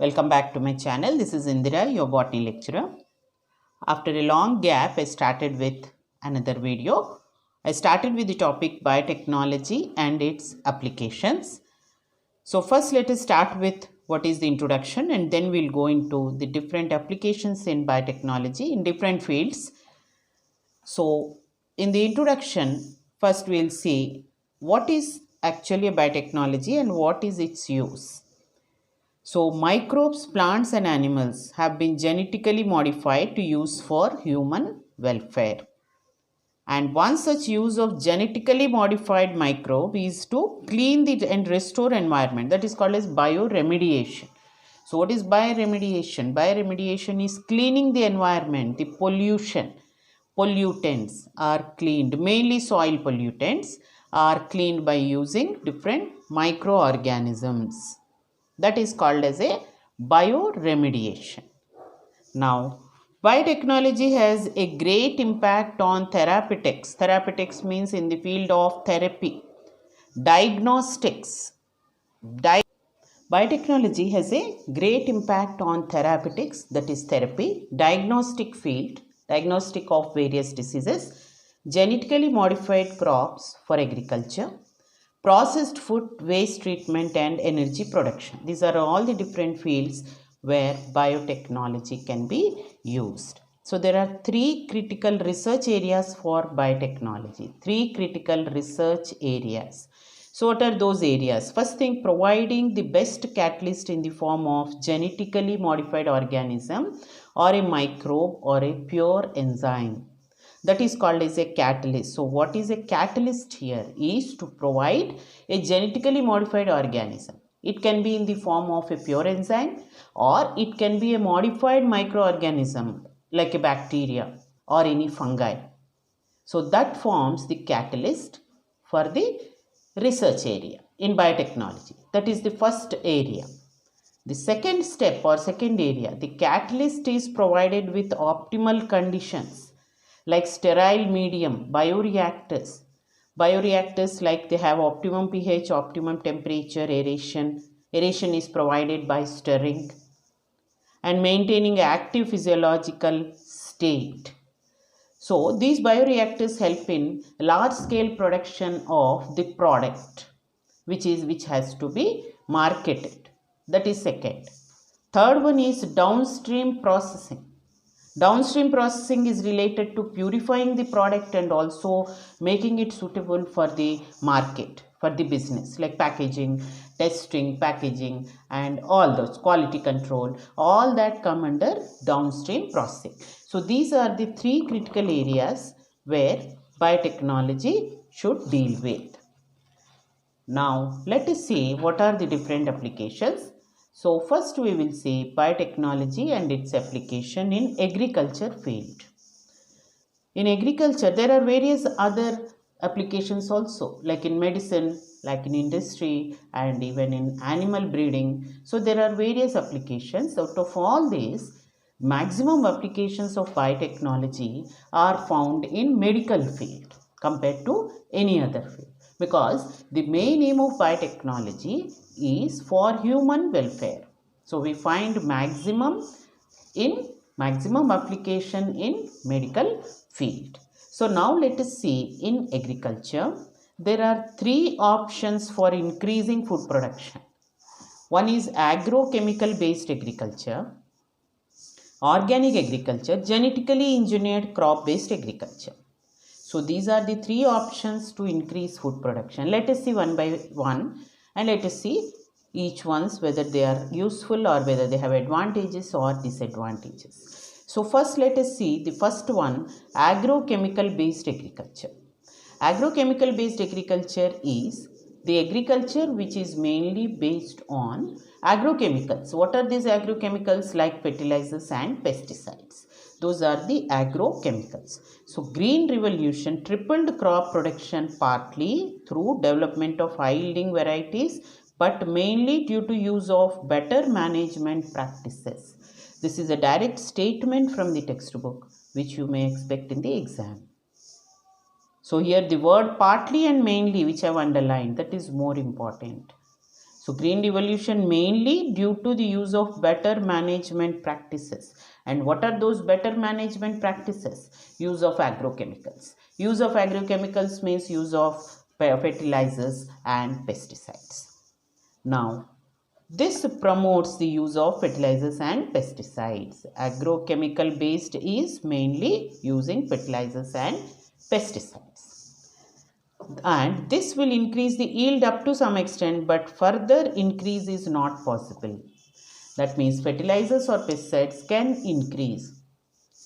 Welcome back to my channel. This is Indira, your botany lecturer. After a long gap, I started with another video. I started with the topic biotechnology and its applications. So first let us start with what is the introduction, and then we'll go into the different applications in biotechnology in different fields. So in the introduction, first we'll see what is actually a biotechnology and what is its use. So microbes, plants and animals have been genetically modified to use for human welfare. And one such use of genetically modified microbe is to clean and restore environment. That is called as bioremediation. So what is bioremediation? Bioremediation is cleaning the environment, the pollution. Pollutants are cleaned, mainly soil pollutants are cleaned by using different microorganisms. That is called as a bioremediation. Now, biotechnology has a great impact on therapeutics. Therapeutics means in the field of therapy, diagnostics. Biotechnology has a great impact on therapeutics, that is therapy, diagnostic field, diagnostic of various diseases, genetically modified crops for agriculture, processed food, waste treatment and energy production. These are all the different fields where biotechnology can be used. So there are three critical research areas for biotechnology. Three critical research areas. So what are those areas? First thing, providing the best catalyst in the form of genetically modified organism or a microbe or a pure enzyme. That is called as a catalyst. So what is a catalyst here is to provide a genetically modified organism. It can be in the form of a pure enzyme or it can be a modified microorganism like a bacteria or any fungi. So that forms the catalyst for the research area in biotechnology. That is the first area. The second step or second area, the catalyst is provided with optimal conditions like sterile medium, bioreactors. Bioreactors, like they have optimum pH, optimum temperature, aeration. Aeration is provided by stirring and maintaining active physiological state. So these bioreactors help in large scale production of the product which has to be marketed. That is second. Third one is downstream processing. Downstream processing is related to purifying the product and also making it suitable for the market, for the business, like packaging, testing, packaging, and all those quality control, all that come under downstream processing. So these are the three critical areas where biotechnology should deal with. Now let us see what are the different applications. So first we will see biotechnology and its application in agriculture field. In agriculture there are various other applications also, like in medicine, like in industry and even in animal breeding. So there are various applications. Out of all these, maximum applications of biotechnology are found in medical field compared to any other field, because the main aim of biotechnology is for human welfare. So we find maximum application in medical field. So now let us see in agriculture there are three options for increasing food production. One is agrochemical based agriculture, organic agriculture, genetically engineered crop based agriculture. So these are the three options to increase food production. Let us see one by one and let us see each ones whether they are useful or whether they have advantages or disadvantages. So first let us see the first one, agrochemical based agriculture. Agrochemical based agriculture is the agriculture which is mainly based on agrochemicals. What are these agrochemicals? Like fertilizers and pesticides. Those are the agrochemicals. So green revolution tripled crop production partly through development of high yielding varieties, but mainly due to use of better management practices. This is a direct statement from the textbook which you may expect in the exam. So here the word partly and mainly which I have underlined, that is more important. So green revolution mainly due to the use of better management practices. And what are those better management practices? Use of agrochemicals. Use of agrochemicals means use of fertilizers and pesticides. Now, this promotes the use of fertilizers and pesticides. Agrochemical based is mainly using fertilizers and pesticides. And this will increase the yield up to some extent, but further increase is not possible. That means fertilizers or pesticides can increase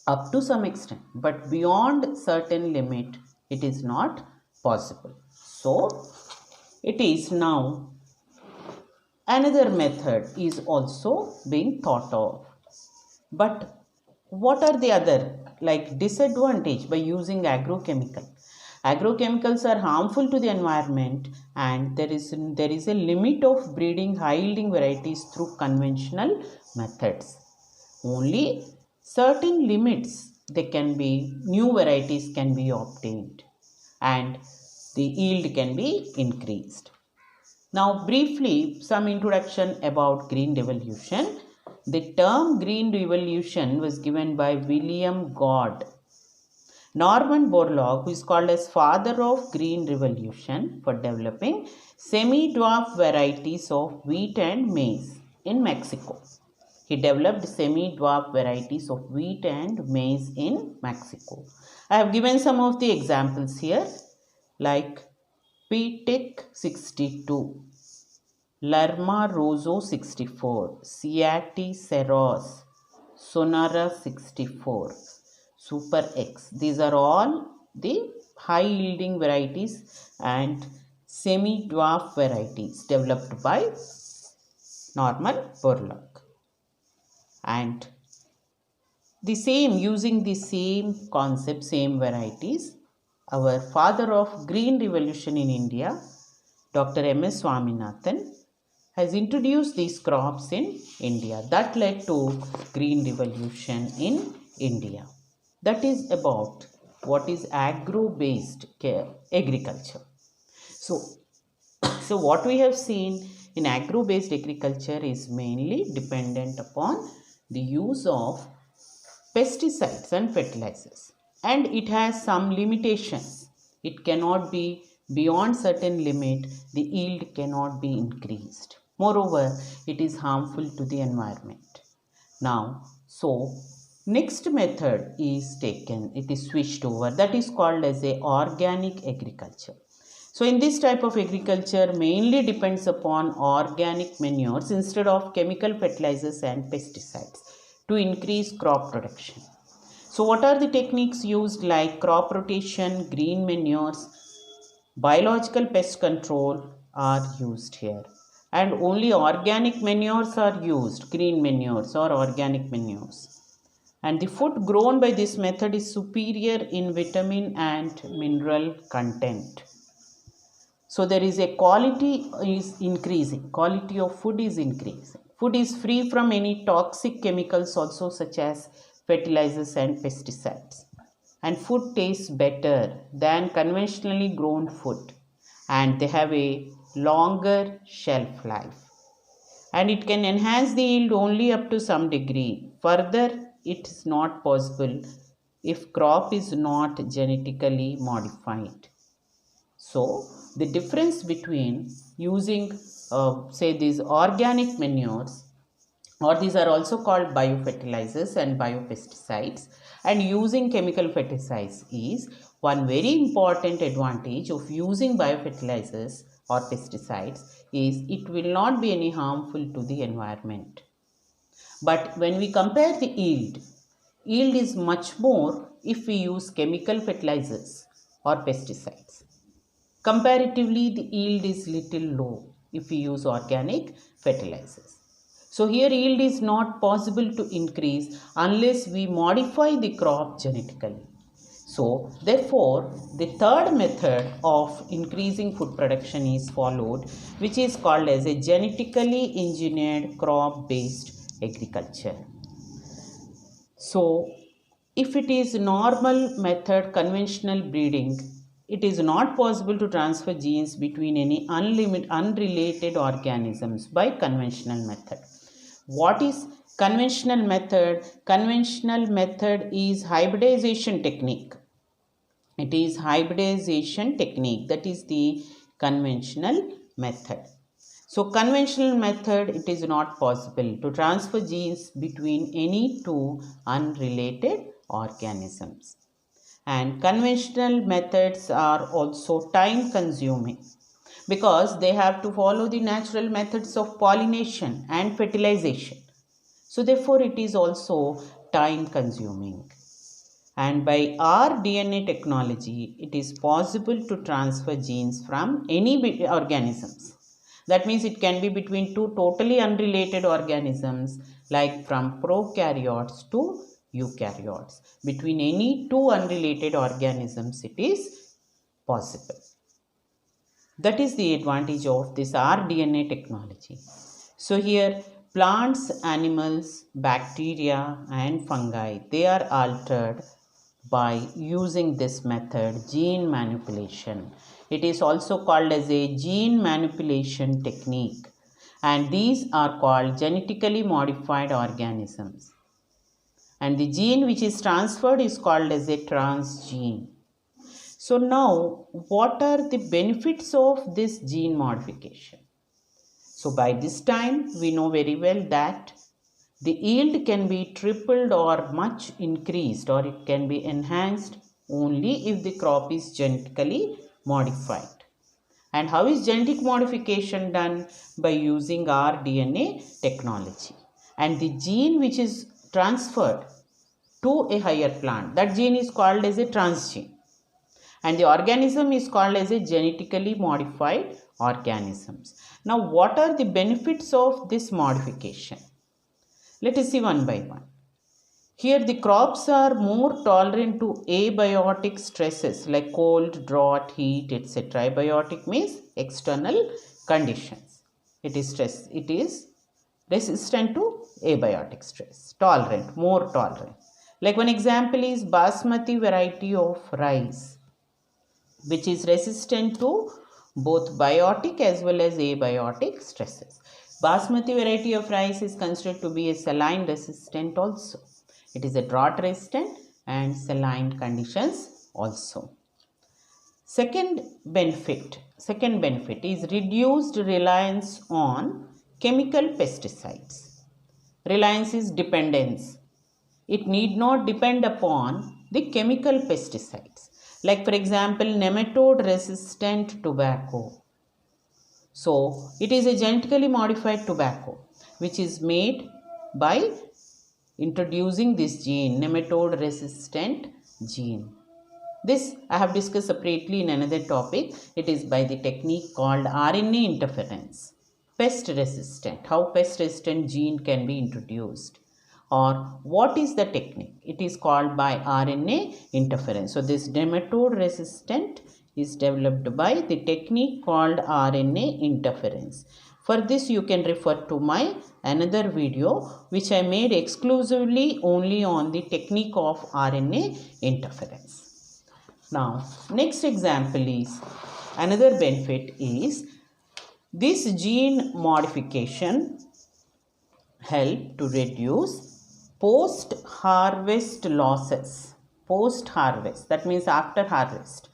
up to some extent, but beyond certain limit it is not possible. So it is now another method is also being thought of. But what are the other like disadvantage by using agrochemical? Agrochemicals are harmful to the environment, and there is a limit of breeding high yielding varieties through conventional methods. Only certain limits new varieties can be obtained and the yield can be increased. Now briefly some introduction about green revolution. The term green revolution was given by William Gord. Norman Borlaug, who is called as father of green revolution for developing semi-dwarf varieties of wheat and maize in Mexico. He developed semi-dwarf varieties of wheat and maize in Mexico. I have given some of the examples here like P-Tech 62, Lerma Rosso 64, Seati Ceros, Sonara 64, Super X. These are all the high yielding varieties and semi-dwarf varieties developed by Norman Borlaug. And using the same concept, same varieties, our father of green revolution in India, Dr. M.S. Swaminathan, has introduced these crops in India. That led to green revolution in India. That is about what is agro-based agriculture. So what we have seen in agro-based agriculture is mainly dependent upon the use of pesticides and fertilizers, and it has some limitations. It cannot be beyond certain limit, the yield cannot be increased. Moreover, it is harmful to the environment. Now, so next method is taken, it is switched over, that is called as a organic agriculture. So in this type of agriculture mainly depends upon organic manures instead of chemical fertilizers and pesticides to increase crop production. So what are the techniques used like crop rotation, green manures, biological pest control are used here, and only organic manures are used, green manures or organic manures. And the food grown by this method is superior in vitamin and mineral content. So there is a quality is increasing, quality of food is increasing. Food is free from any toxic chemicals also such as fertilizers and pesticides. And food tastes better than conventionally grown food, and they have a longer shelf life. And it can enhance the yield only up to some degree. Further, it is not possible if crop is not genetically modified. So the difference between using say these organic manures, or these are also called biofertilizers and biopesticides, and using chemical pesticides is one very important advantage of using biofertilizers or pesticides is it will not be any harmful to the environment. But when we compare the yield is much more if we use chemical fertilizers or pesticides. Comparatively, the yield is little low if we use organic fertilizers. So here yield is not possible to increase unless we modify the crop genetically. So therefore, the third method of increasing food production is followed, which is called as a genetically engineered crop-based agriculture. So if it is normal method, conventional breeding, it is not possible to transfer genes between any unrelated organisms by conventional method. What is conventional method? Conventional method is hybridization technique. It is hybridization technique, that is the conventional method. So conventional method, it is not possible to transfer genes between any two unrelated organisms. And conventional methods are also time consuming because they have to follow the natural methods of pollination and fertilization. So therefore it is also time consuming. And by rDNA technology, it is possible to transfer genes from any organisms. That means it can be between two totally unrelated organisms, like from prokaryotes to eukaryotes. Between any two unrelated organisms, it is possible. That is the advantage of this rDNA technology. So here, plants, animals, bacteria and fungi, they are altered by using this method, gene manipulation. It is also called as a gene manipulation technique, and these are called genetically modified organisms. And the gene which is transferred is called as a transgene. So now, what are the benefits of this gene modification? So by this time, we know very well that the yield can be tripled or much increased, or it can be enhanced only if the crop is genetically modified. And how is genetic modification done? By using rDNA technology. And the gene which is transferred to a higher plant, that gene is called as a transgene. And the organism is called as a genetically modified organisms. Now, what are the benefits of this modification? Let us see one by one. Here the crops are more tolerant to abiotic stresses like cold, drought, heat, etc. Abiotic means external conditions. It is resistant to abiotic stress. Tolerant, more tolerant. Like one example is basmati variety of rice, which is resistant to both biotic as well as abiotic stresses. Basmati variety of rice is considered to be a saline resistant also. It is a drought resistant and saline conditions also. Second benefit is reduced reliance on chemical pesticides. Reliance is dependence. It need not depend upon the chemical pesticides. Like for example, nematode resistant tobacco. So it is a genetically modified tobacco which is made by introducing this gene, nematode resistant gene. This I have discussed separately in another topic. It is by the technique called RNA interference. Pest resistant, how pest resistant gene can be introduced. Or what is the technique? It is called by RNA interference. So this nematode resistant is developed by the technique called RNA interference. For this you can refer to my another video which I made exclusively only on the technique of RNA interference. Now next example is, another benefit is this gene modification help to reduce post-harvest losses. Post-harvest, that means after harvest.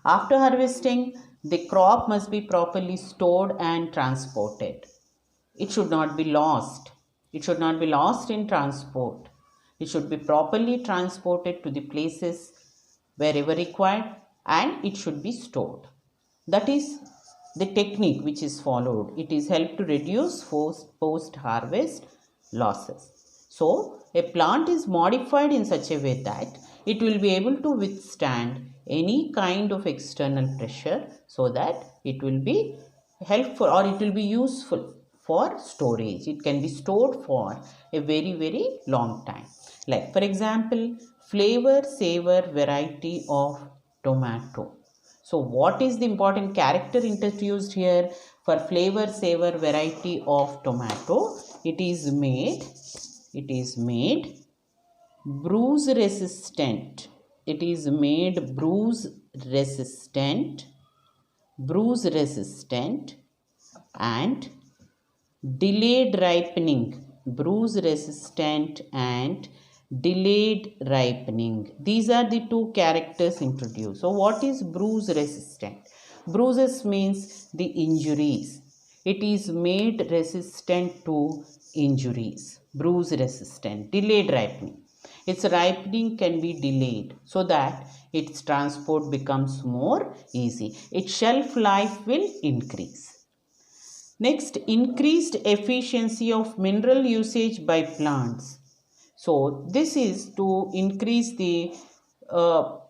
After harvesting, the crop must be properly stored and transported. It should not be lost. It should not be lost in transport. It should be properly transported to the places wherever required, and it should be stored. That is the technique which is followed. It is helped to reduce post-harvest losses. So, a plant is modified in such a way that it will be able to withstand any kind of external pressure, so that it will be helpful or it will be useful for storage. It can be stored for a very long time. Like for example, flavor saver variety of tomato. So what is the important character introduced here for flavor saver variety of tomato? It is made bruise resistant. it is made bruise resistant and delayed ripening. Bruise resistant and delayed ripening. These are the two characters introduced. So what is bruise resistant? Bruises means the injuries. It is made resistant to injuries. Bruise resistant. Delayed ripening. Its ripening can be delayed so that its transport becomes more easy. Its shelf life will increase. Next, increased efficiency of mineral usage by plants. So, this is to increase the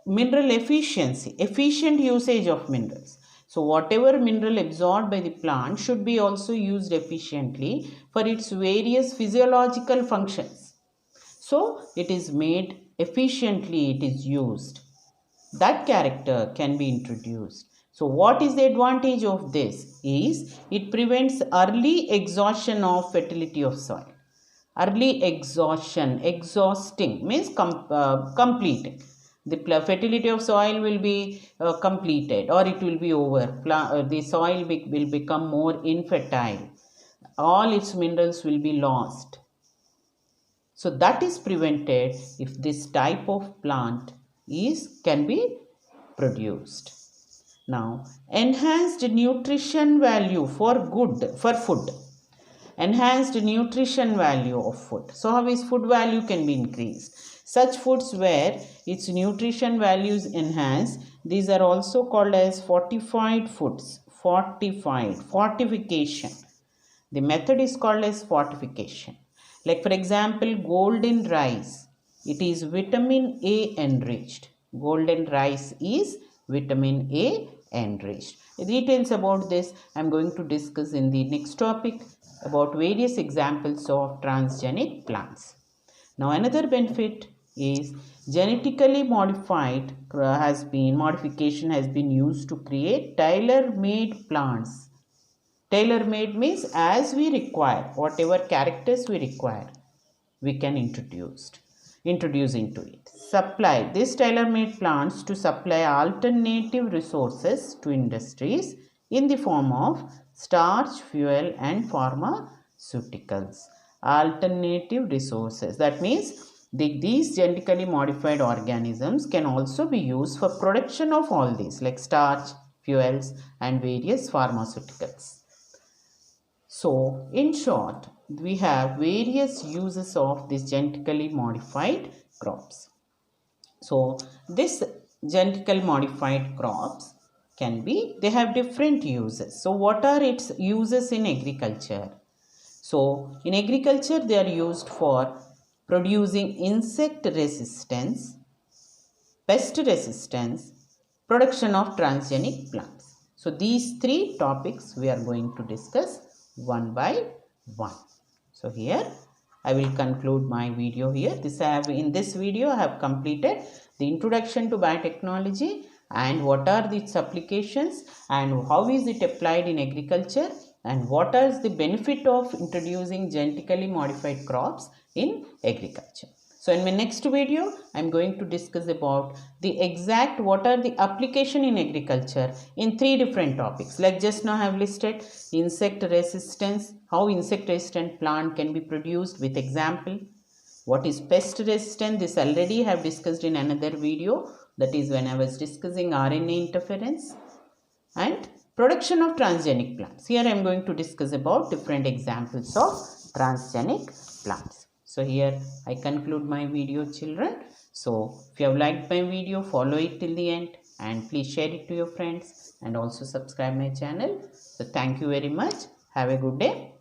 mineral efficiency, efficient usage of minerals. So, whatever mineral absorbed by the plant should be also used efficiently for its various physiological functions. So, it is made efficiently, it is used. That character can be introduced. So what is the advantage of this is it prevents early exhaustion of fertility of soil. Early exhaustion, exhausting means completing. The fertility of soil will be completed or it will be over. The soil will become more infertile. All its minerals will be lost. So that is prevented if this type of plant can be produced. Now, enhanced nutrition value for food. Enhanced nutrition value of food. So how is food value can be increased? Such foods where its nutrition value is enhanced, these are also called as fortified foods. Fortification. The method is called as fortification. Like for example, golden rice. It is vitamin A enriched. Golden rice is vitamin A enriched. The details about this I am going to discuss in the next topic about various examples of transgenic plants. Now another benefit is genetically modification has been used to create tailor-made plants. Tailor-made means as we require, whatever characters we require, we can introduce into it. Supply these tailor-made plants to supply alternative resources to industries in the form of starch, fuel and pharmaceuticals. Alternative resources. That means these genetically modified organisms can also be used for production of all these like starch, fuels and various pharmaceuticals. So, in short, we have various uses of these genetically modified crops. So, this genetically modified crops they have different uses. So, what are its uses in agriculture? So, in agriculture, they are used for producing insect resistance, pest resistance, production of transgenic plants. So, these three topics we are going to discuss one by one. So here I will conclude my video here. In this video I have completed the introduction to biotechnology and what are its applications and how is it applied in agriculture and what is the benefit of introducing genetically modified crops in agriculture. So in my next video, I am going to discuss about what are the application in agriculture in three different topics. Like just now I have listed insect resistance, how insect resistant plant can be produced with example. What is pest resistant? This already I have discussed in another video, that is when I was discussing RNA interference and production of transgenic plants. Here I am going to discuss about different examples of transgenic plants. So here I conclude my video, children. So if you have liked my video, follow it till the end and please share it to your friends and also subscribe my channel. So thank you very much. Have a good day.